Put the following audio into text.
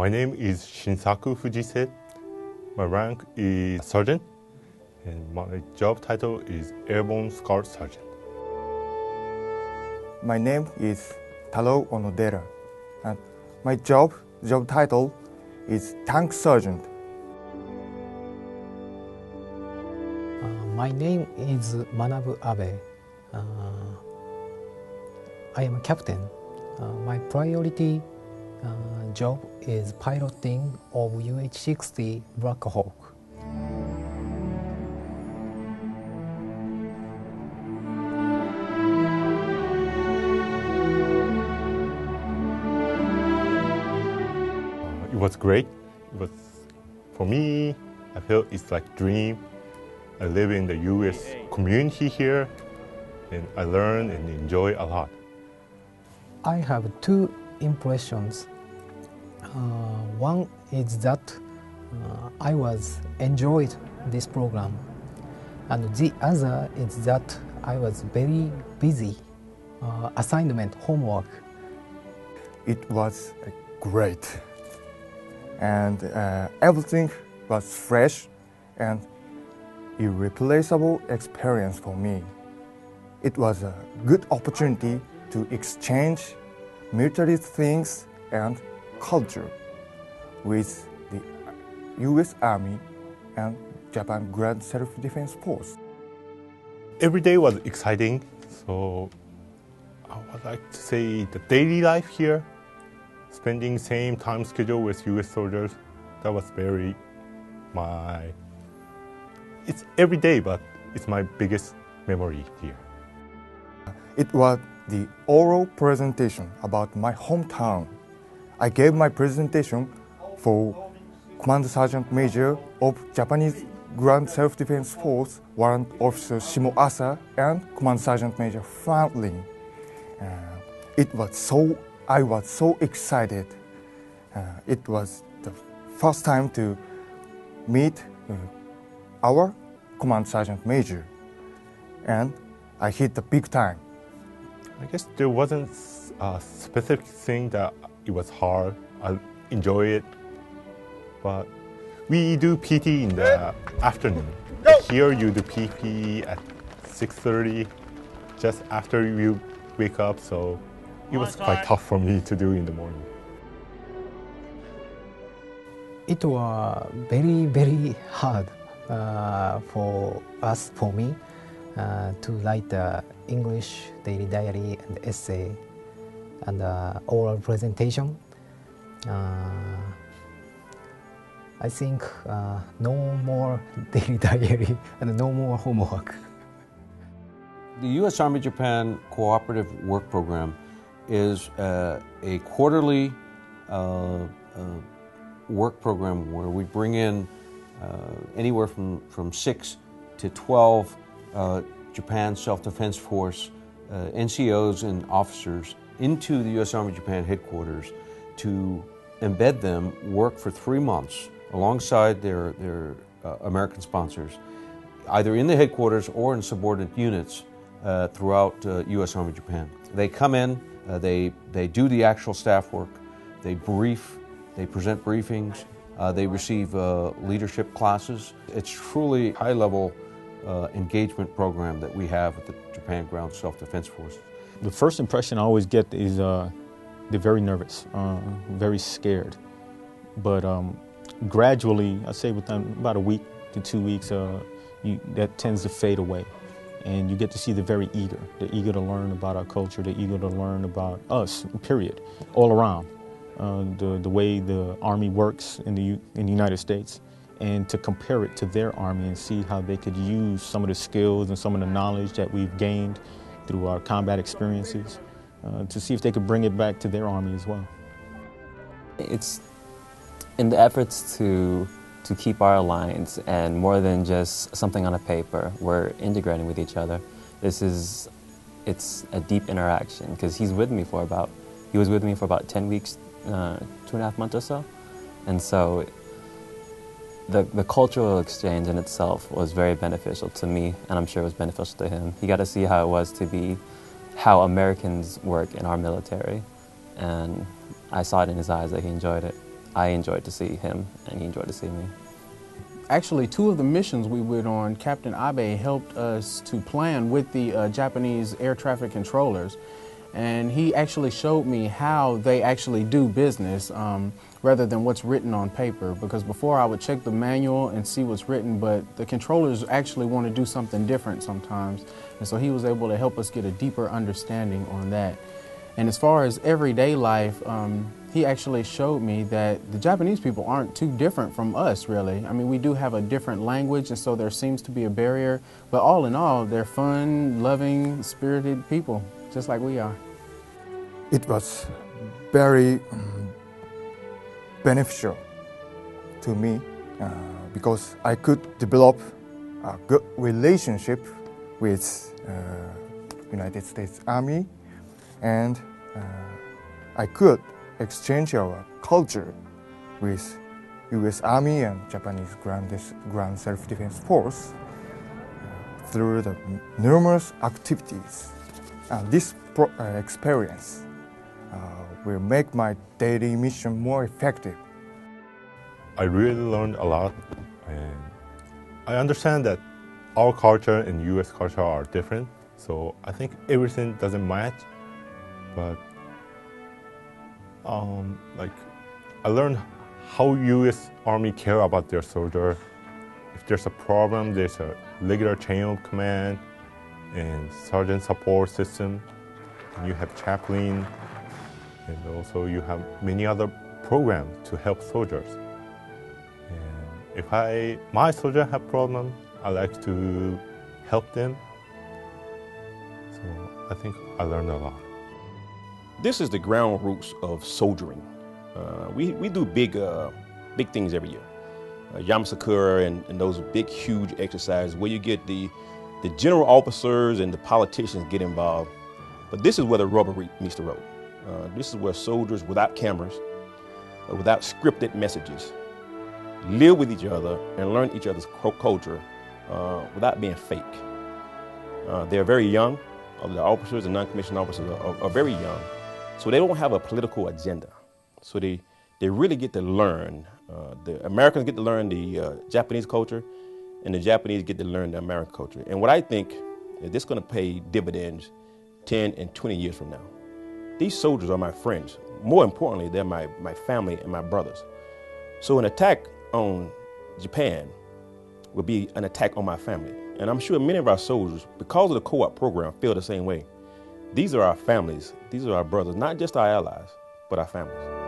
My name is Shinsaku Fujise. My rank is Sergeant, and my job title is Airborne Scout Sergeant. My name is Taro Onodera, and my job title is Tank Sergeant. My name is Manabu Abe. I am a captain. My priority job is piloting of UH-60 Black Hawk. It was great. For me, I felt it's like a dream. I live in the U.S. community here, and I learn and enjoy a lot. I have two impressions. One is that I was enjoyed this program, and the other is that I was very busy assignment homework. It was great, and everything was fresh and irreplaceable experience for me. It was a good opportunity to exchange military things and culture with the U.S. Army and Japan Ground Self-Defense Force. Every day was exciting, so I would like to say the daily life here, spending same time schedule with U.S. soldiers, that was it's every day, but it's my biggest memory here. It was the oral presentation about my hometown. I gave my presentation for Command Sergeant Major of Japanese Ground Self-Defense Force, Warrant Officer Shimoasa, and Command Sergeant Major Franklin. I was so excited. It was the first time to meet our Command Sergeant Major, and I hit the big time. I guess there wasn't a specific thing that it was hard. I enjoy it, but we do PT in the afternoon. Here you do PT at 6:30, just after you wake up, so it was quite tough for me to do in the morning. It was very, very hard for me, to write the English daily diary and essay and oral presentation. I think no more daily diary and no more homework. The U.S. Army Japan Cooperative Work Program is a quarterly work program where we bring in anywhere from 6 to 12 Japan Self-Defense Force NCOs and officers into the U.S. Army Japan headquarters to embed them, work for 3 months alongside their American sponsors, either in the headquarters or in subordinate units throughout U.S. Army Japan. They come in, they do the actual staff work, they brief, they present briefings, they receive leadership classes. It's truly high-level engagement program that we have with the Japan Ground Self-Defense Force. The first impression I always get is they're very nervous, very scared. But gradually, I say within about a week to 2 weeks, that tends to fade away. And you get to see they're very eager. They're eager to learn about our culture. They're eager to learn about us, period, all around. The way the Army works in the United States, and to compare it to their Army and see how they could use some of the skills and some of the knowledge that we've gained through our combat experiences to see if they could bring it back to their Army as well. It's in the efforts to keep our alliance, and more than just something on a paper, we're integrating with each other. It's a deep interaction, because he was with me for about 10 weeks, 2.5 months or so. And so the cultural exchange in itself was very beneficial to me, and I'm sure it was beneficial to him. He got to see how it was to be how Americans work in our military, and I saw it in his eyes that he enjoyed it. I enjoyed to see him, and he enjoyed to see me. Actually, 2 of the missions we went on, Captain Abe helped us to plan with the Japanese air traffic controllers. And he actually showed me how they actually do business rather than what's written on paper. Because before I would check the manual and see what's written, but the controllers actually want to do something different sometimes. And so he was able to help us get a deeper understanding on that. And as far as everyday life, he actually showed me that the Japanese people aren't too different from us, really. I mean, we do have a different language, and so there seems to be a barrier. But all in all, they're fun, loving, spirited people, just like we are. It was very beneficial to me because I could develop a good relationship with United States Army, and I could exchange our culture with U.S. Army and Japanese Ground Self-Defense Force through the numerous activities. This experience will make my daily mission more effective. I really learned a lot, and I understand that our culture and U.S. culture are different, so I think everything doesn't match, but like I learned how U.S. Army care about their soldier. If there's a problem, there's a regular chain of command and sergeant support system. And you have chaplain, and also you have many other programs to help soldiers. And if my soldier have problem, I like to help them. So I think I learned a lot. This is the ground roots of soldiering. We do big things every year. Yama Sakura and those big, huge exercises where you get the general officers and the politicians get involved. But this is where the rubber meets the road. This is where soldiers, without cameras, without scripted messages, live with each other and learn each other's culture without being fake. They're very young. The officers and non-commissioned officers are very young. So they don't have a political agenda. So they really get to learn. The Americans get to learn the Japanese culture, and the Japanese get to learn the American culture. And what I think is this is going to pay dividends 10 and 20 years from now. These soldiers are my friends. More importantly, they're my family and my brothers. So an attack on Japan will be an attack on my family. And I'm sure many of our soldiers, because of the co-op program, feel the same way. These are our families. These are our brothers, not just our allies, but our families.